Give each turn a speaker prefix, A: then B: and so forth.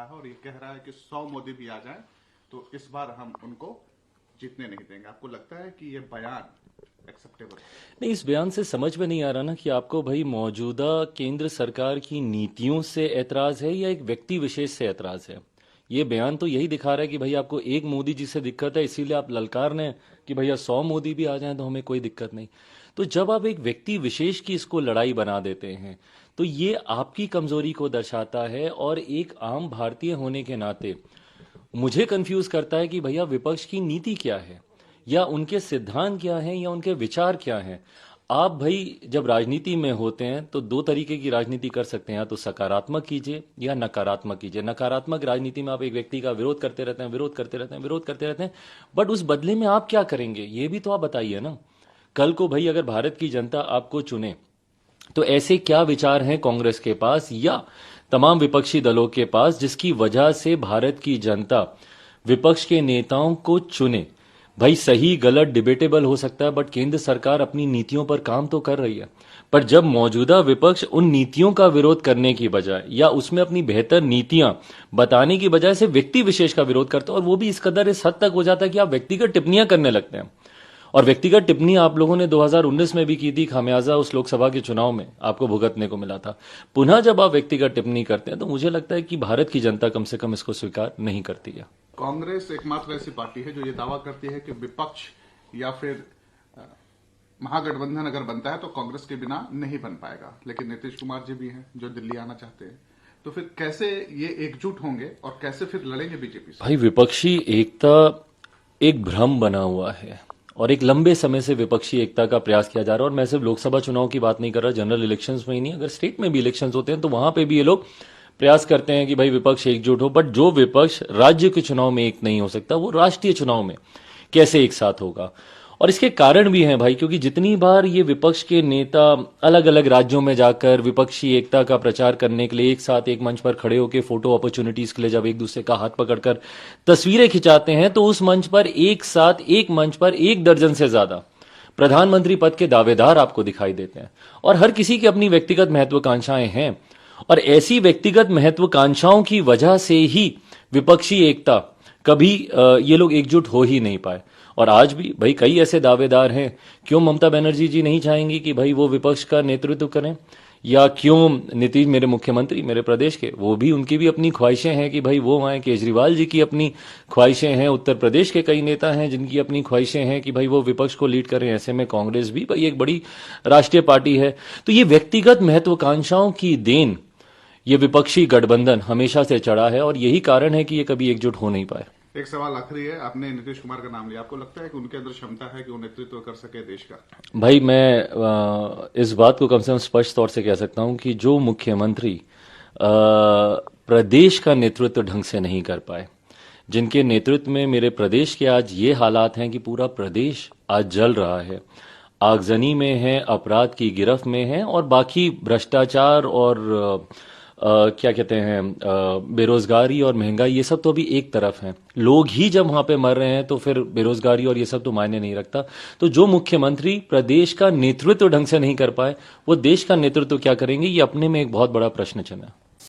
A: रहा है और ये कह रहा है कि 100 मोदी भी आ जाएं तो इस बार हम उनको जीतने नहीं देंगे। आपको लगता है कि ये बयान एक्सेप्टेबल?
B: नहीं, इस बयान से समझ में नहीं आ रहा ना कि आपको भाई मौजूदा केंद्र सरकार की नीतियों से ऐतराज है या एक व्यक्ति विशेष से ऐतराज है। ये बयान तो यही दिखा रहा है कि भाई आपको एक मोदी जी से दिक्कत है, इसीलिए आप ललकार रहे हैं कि भैया 100 मोदी भी आ जाएं तो हमें कोई दिक्कत नहीं। तो जब आप एक व्यक्ति विशेष की इसको लड़ाई बना देते हैं तो ये आपकी कमजोरी को दर्शाता है, और एक आम भारतीय होने के नाते मुझे कंफ्यूज करता है कि भैया विपक्ष की नीति क्या है, या उनके सिद्धांत क्या हैं, या उनके विचार क्या हैं। आप भाई जब राजनीति में होते हैं तो दो तरीके की राजनीति कर सकते हैं, या तो सकारात्मक कीजिए या नकारात्मक कीजिए। नकारात्मक राजनीति में आप एक व्यक्ति का विरोध करते रहते हैं, विरोध करते रहते हैं, विरोध करते रहते हैं, बट उस बदले में आप क्या करेंगे ये भी तो आप बताइए ना। कल को भाई अगर भारत की जनता आपको चुने तो ऐसे क्या विचार हैं कांग्रेस के पास या तमाम विपक्षी दलों के पास जिसकी वजह से भारत की जनता विपक्ष के नेताओं को चुने। भाई सही गलत डिबेटेबल हो सकता है, बट केंद्र सरकार अपनी नीतियों पर काम तो कर रही है। पर जब मौजूदा विपक्ष उन नीतियों का विरोध करने की बजाय या उसमें अपनी बेहतर नीतियां बताने की बजाय से व्यक्ति विशेष का विरोध करता है, और वो भी इस कदर इस हद तक हो जाता है कि आप व्यक्तिगत टिप्पणियां करने लगते हैं। और व्यक्तिगत टिप्पणी आप लोगों ने 2019 में भी की थी, खामियाजा उस लोकसभा के चुनाव में आपको भुगतने को मिला था। पुनः जब आप व्यक्तिगत टिप्पणी करते हैं तो मुझे लगता है कि भारत की जनता कम से कम इसको स्वीकार नहीं करती है।
A: कांग्रेस एकमात्र ऐसी पार्टी है जो ये दावा करती है कि विपक्ष या फिर महागठबंधन अगर बनता है तो कांग्रेस के बिना नहीं बन पाएगा, लेकिन नीतीश कुमार जी भी हैं जो दिल्ली आना चाहते हैं। तो फिर कैसे ये एकजुट होंगे और कैसे फिर लड़ेंगे बीजेपी से?
B: भाई विपक्षी एकता एक भ्रम बना हुआ है, और एक लंबे समय से विपक्षी एकता का प्रयास किया जा रहा है। और मैं सिर्फ लोकसभा चुनाव की बात नहीं कर रहा, जनरल इलेक्शंस में ही नहीं, अगर स्टेट में भी इलेक्शंस होते हैं तो वहां पे भी ये लोग प्रयास करते हैं कि भाई विपक्ष एकजुट हो। बट जो विपक्ष राज्य के चुनाव में एक नहीं हो सकता वो राष्ट्रीय चुनाव में कैसे एक साथ होगा। और इसके कारण भी हैं भाई, क्योंकि जितनी बार ये विपक्ष के नेता अलग अलग राज्यों में जाकर विपक्षी एकता का प्रचार करने के लिए एक साथ एक मंच पर खड़े होकर फोटो अपॉर्चुनिटीज के लिए जब एक दूसरे का हाथ पकड़कर तस्वीरें खिंचाते हैं तो उस मंच पर एक साथ एक मंच पर 1 दर्जन से ज्यादा प्रधानमंत्री पद के दावेदार आपको दिखाई देते हैं। और हर किसी की अपनी व्यक्तिगत महत्वाकांक्षाएं हैं, और ऐसी व्यक्तिगत महत्वाकांक्षाओं की वजह से ही विपक्षी एकता कभी ये लोग एकजुट हो ही नहीं पाए। और आज भी भाई कई ऐसे दावेदार हैं। क्यों ममता बनर्जी जी नहीं चाहेंगी कि भाई वो विपक्ष का नेतृत्व करें, या क्यों नीतीश मेरे मुख्यमंत्री मेरे प्रदेश के, वो भी उनकी भी अपनी ख्वाहिशें हैं कि भाई वो आए। केजरीवाल जी की अपनी ख्वाहिशें हैं, उत्तर प्रदेश के कई नेता हैं जिनकी अपनी ख्वाहिशें हैं कि भाई वो विपक्ष को लीड करें। ऐसे में कांग्रेस भी भाई एक बड़ी राष्ट्रीय पार्टी है। तो ये व्यक्तिगत महत्वाकांक्षाओं की देन ये विपक्षी गठबंधन हमेशा से चढ़ा है, और यही कारण है कि ये कभी एकजुट हो नहीं पाए।
A: एक सवाल आखिरी है, आपने नीतीश कुमार का नाम लिया, आपको लगता है कि उनके अंदर क्षमता है कि वो नेतृत्व कर सके देश का?
B: भाई मैं इस बात को कम से कम स्पष्ट तौर से कह सकता हूं कि जो मुख्यमंत्री प्रदेश का नेतृत्व ढंग से नहीं कर पाए, जिनके नेतृत्व में मेरे प्रदेश के आज ये हालात हैं कि पूरा प्रदेश आज जल रहा है, आगजनी में है, अपराध की गिरफ्त में है, और बाकी भ्रष्टाचार और क्या कहते हैं बेरोजगारी और महंगाई, ये सब तो अभी एक तरफ है। लोग ही जब वहां पे मर रहे हैं तो फिर बेरोजगारी और ये सब तो मायने नहीं रखता। तो जो मुख्यमंत्री प्रदेश का नेतृत्व ढंग से नहीं कर पाए वो देश का नेतृत्व क्या करेंगे, ये अपने में एक बहुत बड़ा प्रश्न चिन्ह है।